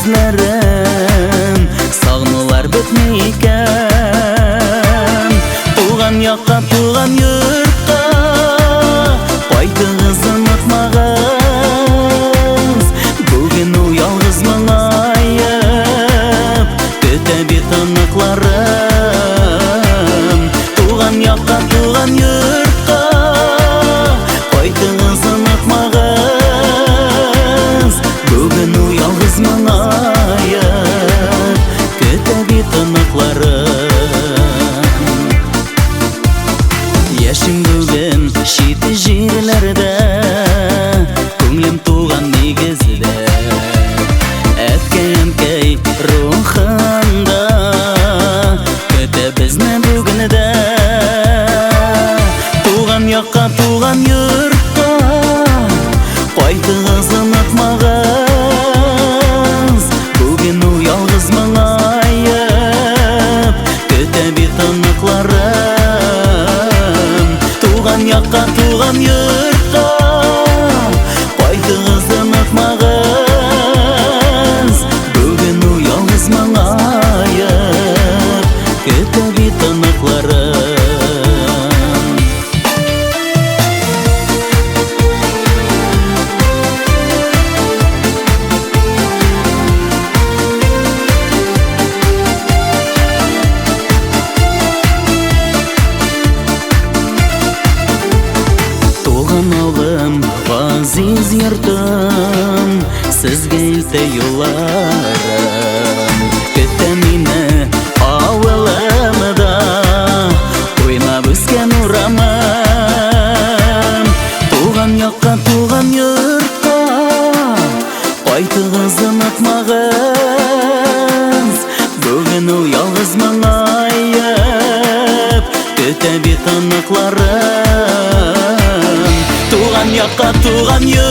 күзләрем сагынулар бетмей икән. Туган якка, туган йортка кайтыгыз онытмагыз. Бүген ул ялгыз моңаеп көтә бит аныкларым. Туган якка, туган йортка кайтыгыз онытмагыз. Бүген ул ялгыз моңаеп көтә бит аныкларым. Яшим бүген шит җирләрдә, күңлем туган нигездә. Әткәй рухында көтә безне бүген дә. Туган якка, туган йортка кайтыгыз онытмагыз. Бүген ул ялгыз моңаеп көтә бит аныкларым. Туган якка, туган йортка кайтыгыз онытмагыз. Бүген ул ялгыз моңаеп көтә бит аныкларым. Туган авылым, газиз йортым, сезгә илтә юлларым. Көтә мине авылымда, уйнап үскән урамым. Туган якка, туган йортка кайтыгыз онытмагыз. Бүген ул ялгыз моңаеп көтә бит аныкларым. Туган якка, туган йортка